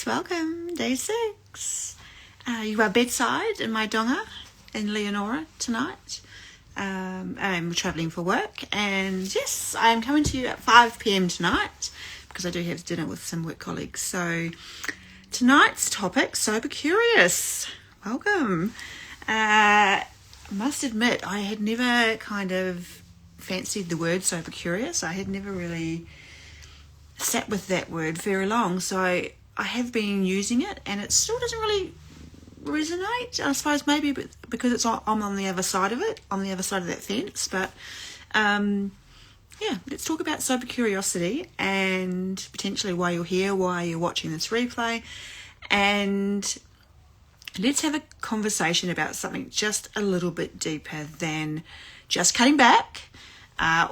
Welcome, day 6. You are bedside in my donga in Leonora tonight. I'm travelling for work, and yes, I'm coming to you at 5 p.m. tonight because I do have dinner with some work colleagues. So tonight's topic, sober curious. Welcome. I must admit, I had never kind of fancied the word sober curious. I had never really sat with that word very long, so I have been using it, and it still doesn't really resonate. I suppose maybe because I'm on the other side of it, on the other side of that fence. But yeah, let's talk about sober curiosity and potentially why you're here, why you're watching this replay, and let's have a conversation about something just a little bit deeper than just cutting back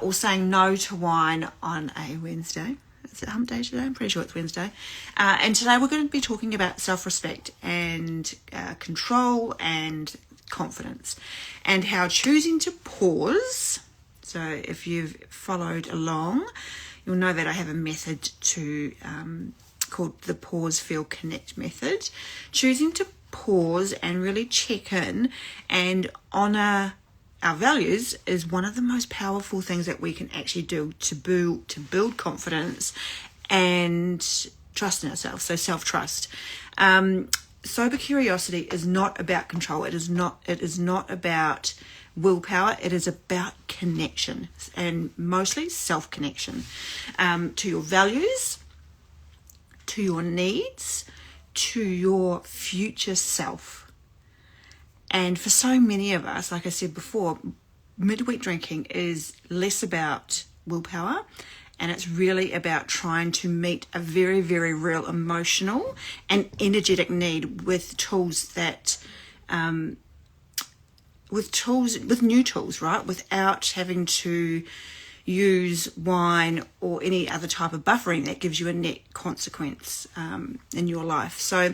or saying no to wine on a Wednesday. Is it hump day today? I'm pretty sure it's Wednesday. And today we're going to be talking about self-respect and control and confidence, and how choosing to pause. So if you've followed along, you'll know that I have a method called the Pause, Feel, Connect method. Choosing to pause and really check in and honour our values is one of the most powerful things that we can actually do to build confidence and trust in ourselves. So self-trust. Sober curiosity is not about control. It is not about willpower. It is about connection, and mostly self-connection to your values, to your needs, to your future self. And for so many of us, like I said before, midweek drinking is less about willpower, and it's really about trying to meet a very, very real emotional and energetic need with tools that, with new tools, right? Without having to use wine or any other type of buffering that gives you a net consequence in your life. So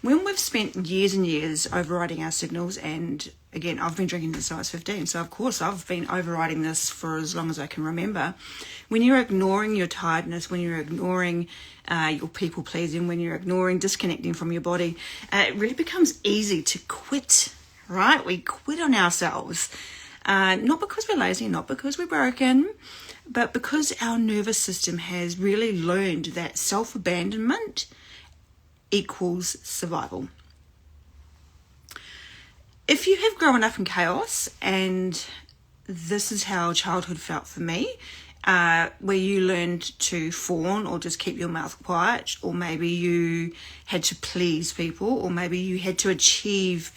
when we've spent years and years overriding our signals, and again, I've been drinking since I was 15, so of course I've been overriding this for as long as I can remember. When you're ignoring your tiredness, when you're ignoring your people pleasing, when you're ignoring disconnecting from your body, it really becomes easy to quit, right? We quit on ourselves. Not because we're lazy, not because we're broken, but because our nervous system has really learned that self-abandonment equals survival. If you have grown up in chaos, and this is how childhood felt for me, where you learned to fawn or just keep your mouth quiet, or maybe you had to please people, or maybe you had to achieve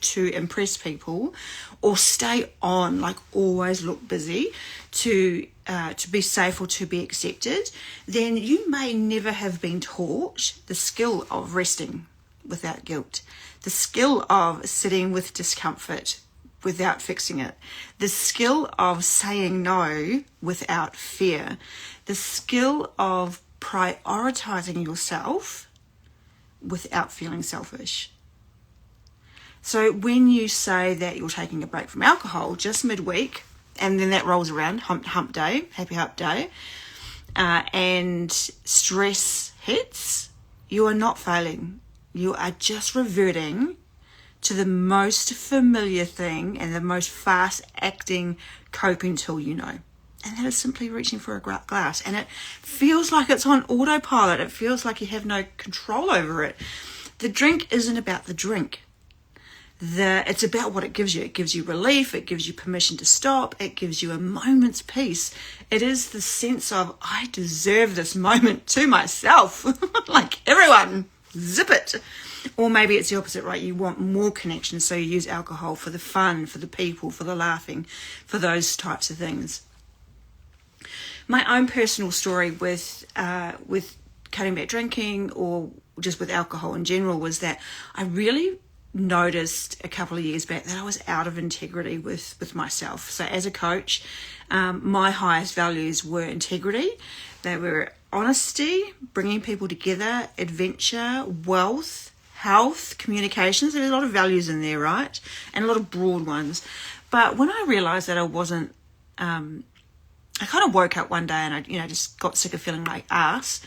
to impress people, or stay on, like always look busy to be safe or to be accepted, then you may never have been taught the skill of resting without guilt, the skill of sitting with discomfort without fixing it, the skill of saying no without fear, the skill of prioritizing yourself without feeling selfish. So when you say that you're taking a break from alcohol just midweek, and then that rolls around, hump day, happy hump day, and stress hits, you are not failing. You are just reverting to the most familiar thing and the most fast-acting coping tool you know. And that is simply reaching for a glass. And it feels like it's on autopilot. It feels like you have no control over it. The drink isn't about the drink. It's about what it gives you. It gives you relief. It gives you permission to stop. It gives you a moment's peace. It is the sense of, I deserve this moment to myself. Like everyone, zip it. Or maybe it's the opposite, right? You want more connection, so you use alcohol for the fun, for the people, for the laughing, for those types of things. My own personal story with cutting back drinking, or just with alcohol in general, was that I really noticed a couple of years back that I was out of integrity with myself. So as a coach, my highest values were integrity. They were honesty, bringing people together, adventure, wealth, health, communications. There's a lot of values in there, right? And a lot of broad ones. But when I realized that I wasn't, I kind of woke up one day and I just got sick of feeling like ass.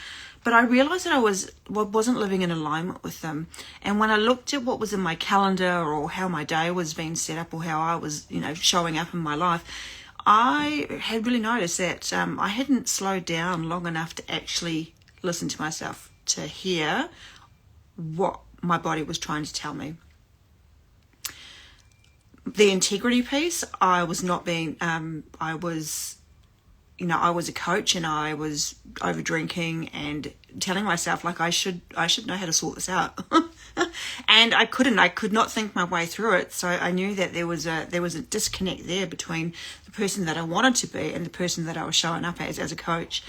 But I realized that I wasn't living in alignment with them. And when I looked at what was in my calendar or how my day was being set up or how I was, showing up in my life, I had really noticed that I hadn't slowed down long enough to actually listen to myself, to hear what my body was trying to tell me. The integrity piece, I was not being, I was a coach and I was over drinking and telling myself like I should know how to sort this out. And I could not think my way through it. So I knew that there was a disconnect there between the person that I wanted to be and the person that I was showing up as a coach.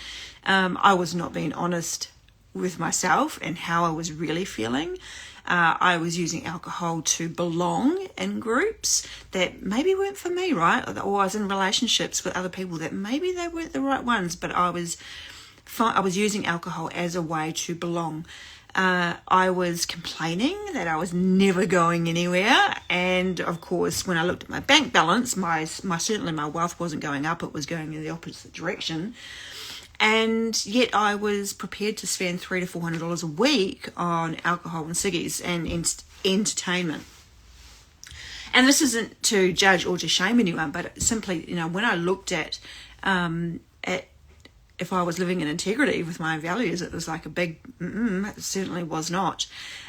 I was not being honest with myself and how I was really feeling. I was using alcohol to belong in groups that maybe weren't for me, right? Or I was in relationships with other people that maybe they weren't the right ones, but I was using alcohol as a way to belong. I was complaining that I was never going anywhere, and of course, when I looked at my bank balance, certainly my wealth wasn't going up; it was going in the opposite direction. And yet I was prepared to spend $300 to $400 a week on alcohol and ciggies and entertainment. And this isn't to judge or to shame anyone, but simply, when I looked at if I was living in integrity with my values, it was like a big, it certainly was not.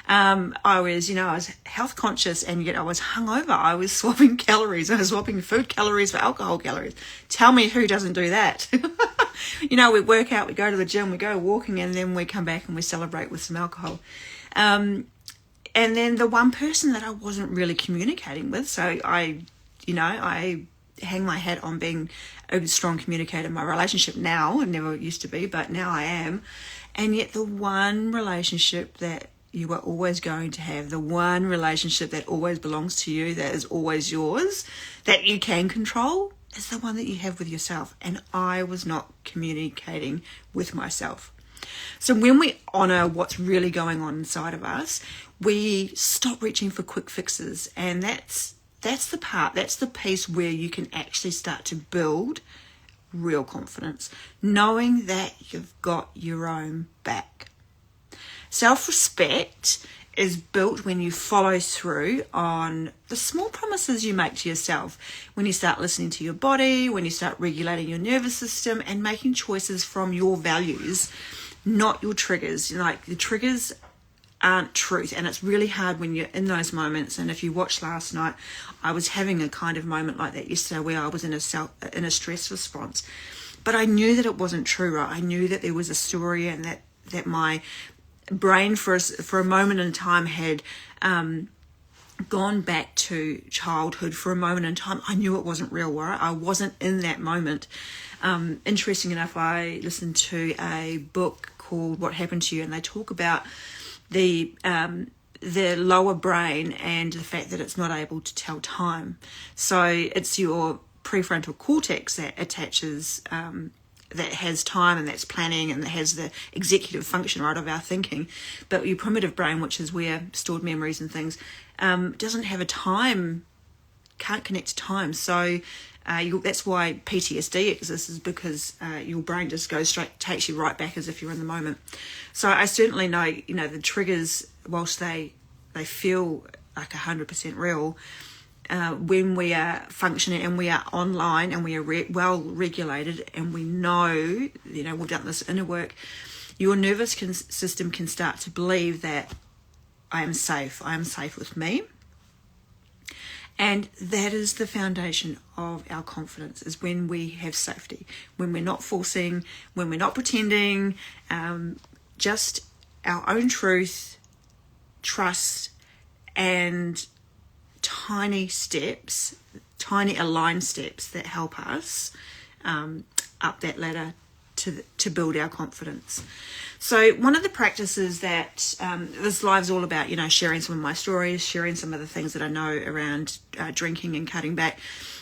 I was health conscious, and yet I was hungover. I was swapping calories. I was swapping food calories for alcohol calories. Tell me who doesn't do that? We work out, we go to the gym, we go walking, and then we come back and we celebrate with some alcohol. And then the one person that I wasn't really communicating with, so I hang my hat on being a strong communicator in my relationship now. I never used to be, but now I am. And yet the one relationship that you are always going to have, the one relationship that always belongs to you, that is always yours, that you can control, is the one that you have with yourself. And I was not communicating with myself. So when we honor what's really going on inside of us, we stop reaching for quick fixes. And that's the piece where you can actually start to build real confidence, knowing that you've got your own back. Self-respect is built when you follow through on the small promises you make to yourself, when you start listening to your body, when you start regulating your nervous system and making choices from your values, not your triggers. Like, the triggers aren't truth, and it's really hard when you're in those moments. And if you watched last night, I was having a kind of moment like that yesterday where I was in a stress response, but I knew that it wasn't true, right? I knew that there was a story, and that my brain for a moment in time had gone back to childhood for a moment in time. I knew it wasn't real, right? I wasn't in that moment. Interesting enough, I listened to a book called What Happened to You, and they talk about the lower brain and the fact that it's not able to tell time. So it's your prefrontal cortex that attaches, that has time and that's planning and that has the executive function, right, of our thinking. But your primitive brain, which is where stored memories and things, doesn't have a time, can't connect to time. So that's why PTSD exists, is because your brain just goes straight, takes you right back as if you're in the moment. So I certainly know, the triggers, whilst they feel like 100% real, when we are functioning and we are online and we are well regulated, and we know, we've done this inner work, your nervous system can start to believe that I am safe with me. And that is the foundation of our confidence, is when we have safety, when we're not forcing, when we're not pretending, just our own truth, trust, and tiny steps, tiny aligned steps that help us up that ladder to build our confidence. So one of the practices that this live's all about, sharing some of my stories, sharing some of the things that I know around drinking and cutting back,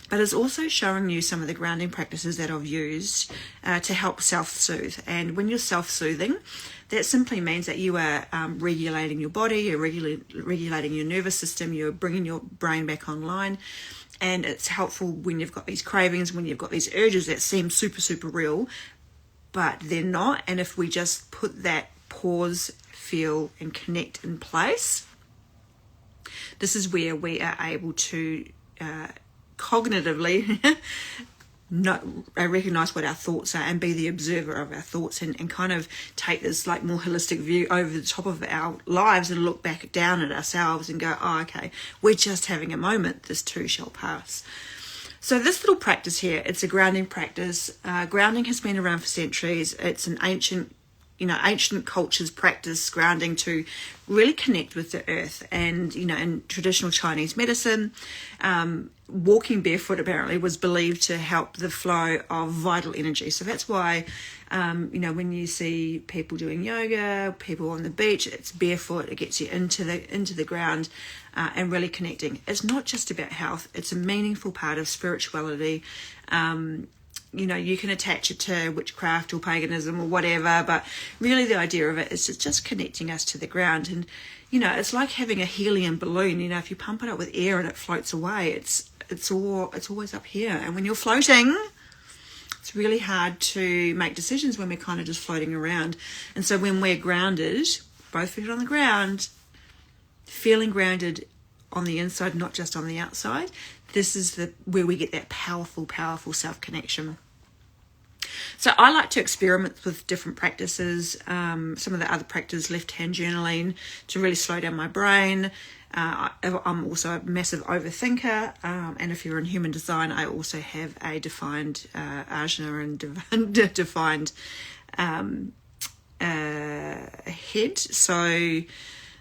but it's also showing you some of the grounding practices that I've used to help self-soothe. And when you're self-soothing, that simply means that you are regulating your body, you're regulating your nervous system, you're bringing your brain back online. And it's helpful when you've got these cravings, when you've got these urges that seem super, super real, but they're not. And if we just put that pause, feel, and connect in place. This is where we are able to cognitively recognize what our thoughts are and be the observer of our thoughts, and kind of take this like more holistic view over the top of our lives and look back down at ourselves and go, oh, okay, we're just having a moment. This too shall pass. So this little practice here, it's a grounding practice. Grounding has been around for centuries. It's an ancient cultures practice grounding to really connect with the earth. And, in traditional Chinese medicine, walking barefoot apparently was believed to help the flow of vital energy. So that's why, when you see people doing yoga, people on the beach, it's barefoot. It gets you into the ground and really connecting. It's not just about health. It's a meaningful part of spirituality. You can attach it to witchcraft or paganism or whatever, but really the idea of it is just connecting us to the ground. And, it's like having a helium balloon. If you pump it up with air and it floats away, it's always up here. And when you're floating, it's really hard to make decisions when we're kind of just floating around. And so when we're grounded, both feet on the ground, feeling grounded on the inside, not just on the outside, this is where we get that powerful self-connection. So I like to experiment with different practices. Some of the other practices, left-hand journaling, to really slow down my brain. I'm also a massive overthinker, and if you're in human design, I also have a defined ajna and defined head. So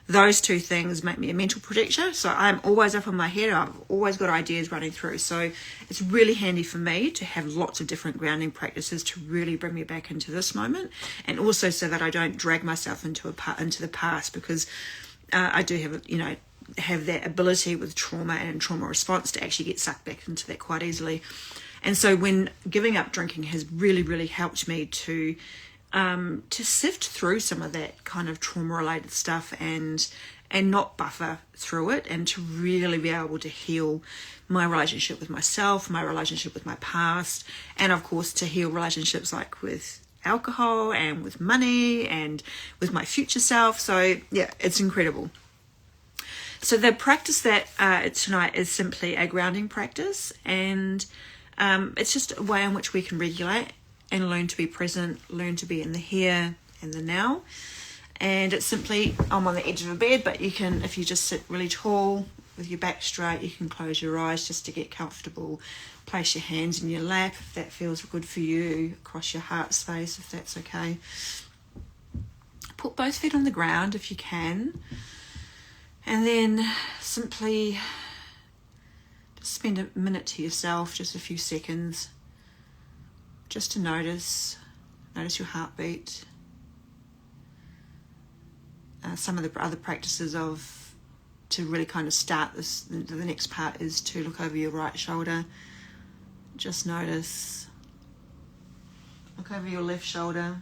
those two things make me a mental projector. So I'm always up in my head. I've always got ideas running through. So it's really handy for me to have lots of different grounding practices to really bring me back into this moment, and also so that I don't drag myself into the past, because I do have that ability with trauma and trauma response to actually get sucked back into that quite easily. And so when giving up drinking has really, really helped me to sift through some of that kind of trauma-related stuff and not buffer through it, and to really be able to heal my relationship with myself, my relationship with my past, and of course to heal relationships like with alcohol and with money and with my future self. So yeah, it's incredible. So the practice that tonight is simply a grounding practice, and it's just a way in which we can regulate and learn to be present, learn to be in the here and the now. And it's simply, I'm on the edge of a bed, but you can, if you just sit really tall with your back straight, you can close your eyes just to get comfortable. Place your hands in your lap if that feels good for you, across your heart space if that's okay. Put both feet on the ground if you can. And then simply just spend a minute to yourself, just a few seconds, just to notice your heartbeat. Some of the other practices to really kind of start this, the next part, is to look over your right shoulder. Just notice. Look over your left shoulder.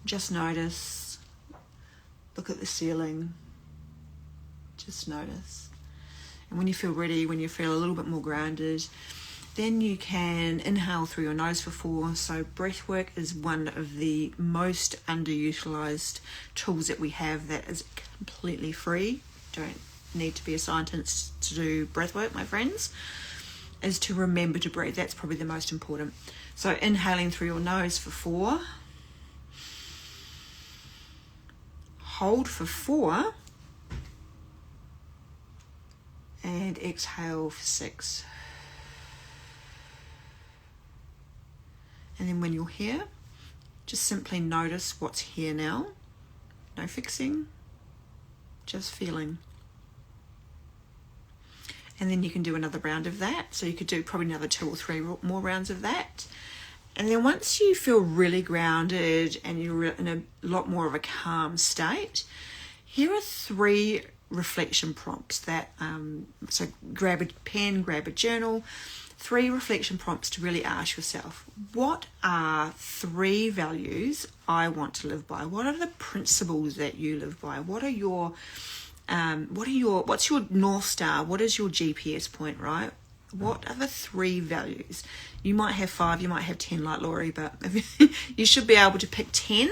Just notice. Look at the ceiling. Just notice. And when you feel ready, when you feel a little bit more grounded, then you can inhale through your nose for 4. So breath work is one of the most underutilized tools that we have that is completely free. Don't need to be a scientist to do breath work, my friends, is to remember to breathe. That's probably the most important. So inhaling through your nose for 4. Hold for 4. And exhale for 6. And then when you're here, just simply notice what's here now. No fixing, just feeling. And then you can do another round of that. So you could do probably another 2 or 3 more rounds of that. And then once you feel really grounded and you're in a lot more of a calm state, here are 3 reflection prompts that, so grab a pen, grab a journal, 3 reflection prompts to really ask yourself, what are 3 values I want to live by? What are the principles that you live by? What's your North Star? What is your GPS point, right? What are the 3 values? You might have 5, you might have 10 like Laurie, but you should be able to pick 10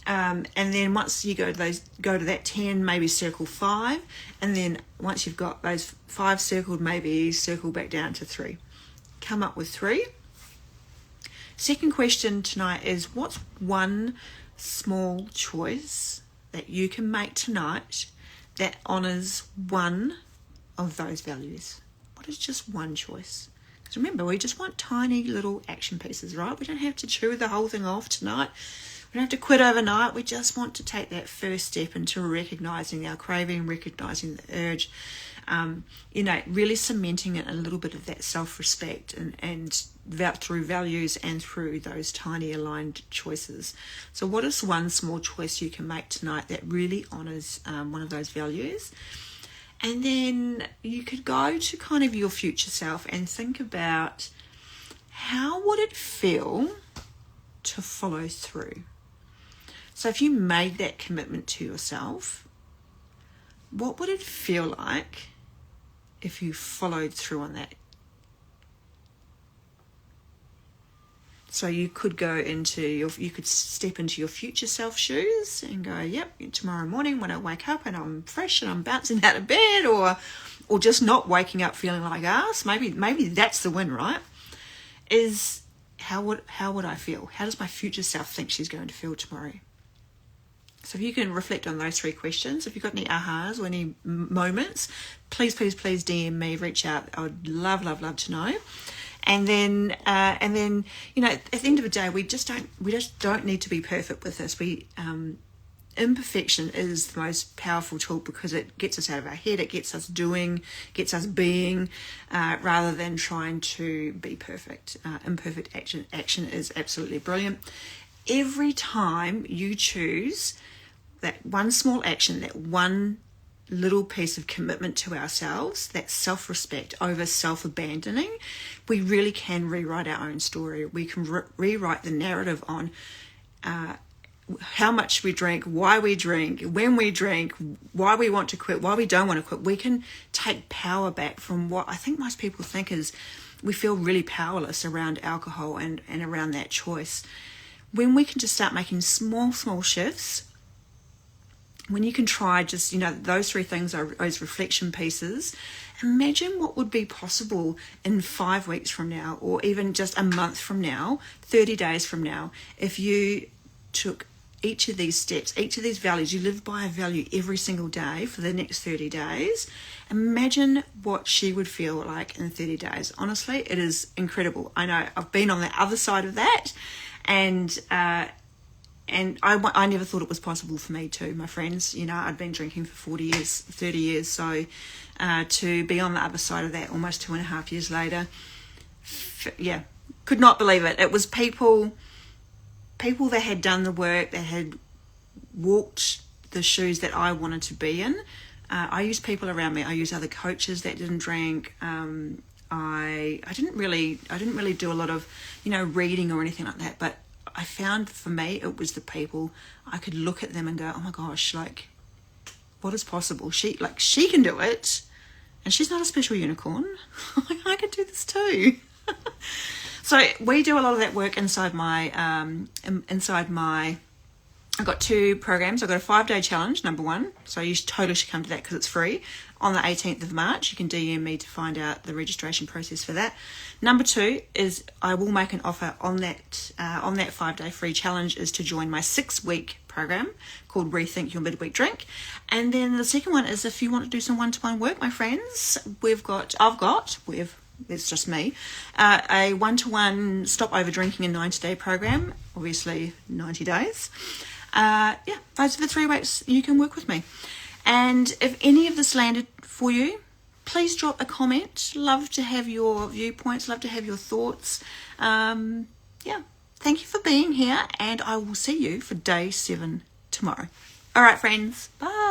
And then once you go to that 10, maybe circle 5. And then once you've got those 5 circled, maybe circle back down to 3. Come up with 3. Second question tonight is, what's one small choice that you can make tonight that honours one of those values? What is just one choice? Because remember, we just want tiny little action pieces, right? We don't have to chew the whole thing off tonight. We don't have to quit overnight. We just want to take that first step into recognising our craving, recognising the urge, really cementing it a little bit of that self-respect and through values and through those tiny aligned choices. So what is one small choice you can make tonight that really honours one of those values? And then you could go to kind of your future self and think about, how would it feel to follow through? So if you made that commitment to yourself, what would it feel like if you followed through on that? So you could you could step into your future self shoes and go, yep, tomorrow morning when I wake up and I'm fresh and I'm bouncing out of bed, or just not waking up feeling like ass. Maybe that's the win, right? Is how would I feel? How does my future self think she's going to feel tomorrow? So if you can reflect on those 3 questions, if you've got any ahas or any moments, please DM me, reach out. I would love to know. And then, at the end of the day, we just don't need to be perfect with this. Imperfection is the most powerful tool because it gets us out of our head. It gets us doing, gets us being, rather than trying to be perfect. Imperfect action is absolutely brilliant. Every time you choose that one small action, that one little piece of commitment to ourselves, that self-respect over self-abandoning, we really can rewrite our own story. We can rewrite the narrative on how much we drink, why we drink, when we drink, why we want to quit, why we don't want to quit. We can take power back from what I think most people think is we feel really powerless around alcohol and around that choice. When we can just start making small shifts, when you can try just, those 3 things are those reflection pieces. Imagine what would be possible in 5 weeks from now, or even just a month from now, 30 days from now, if you took each of these steps, each of these values, you live by a value every single day for the next 30 days. Imagine what she would feel like in 30 days. Honestly, it is incredible. I know I've been on the other side of that, and I never thought it was possible for me too, my friends. I'd been drinking for 40 years, 30 years. So to be on the other side of that almost 2.5 years later, could not believe it. It was people that had done the work, that had walked the shoes that I wanted to be in. I used people around me. I used other coaches that didn't drink. I didn't really do a lot of, reading or anything like that, but I found for me it was the people. I could look at them and go, oh my gosh, like, what is possible? She can do it, and she's not a special unicorn. I could do this too. So we do a lot of that work inside my I've got 2 programs. I've got a 5-day challenge, number 1. So you totally should come to that because it's free. On the 18th of March, you can DM me to find out the registration process for that. Number 2 is I will make an offer on that 5-day free challenge, is to join my 6-week program called Rethink Your Midweek Drink. And then the second one is if you want to do some one-to-one work, my friends, it's just me, a one-to-one stop over drinking in 90-day program, obviously 90 days. Those are the 3 ways you can work with me. And if any of this landed for you, please drop a comment. Love to have your viewpoints, love to have your thoughts. Thank you for being here, and I will see you for day 7 tomorrow. All right, friends, bye.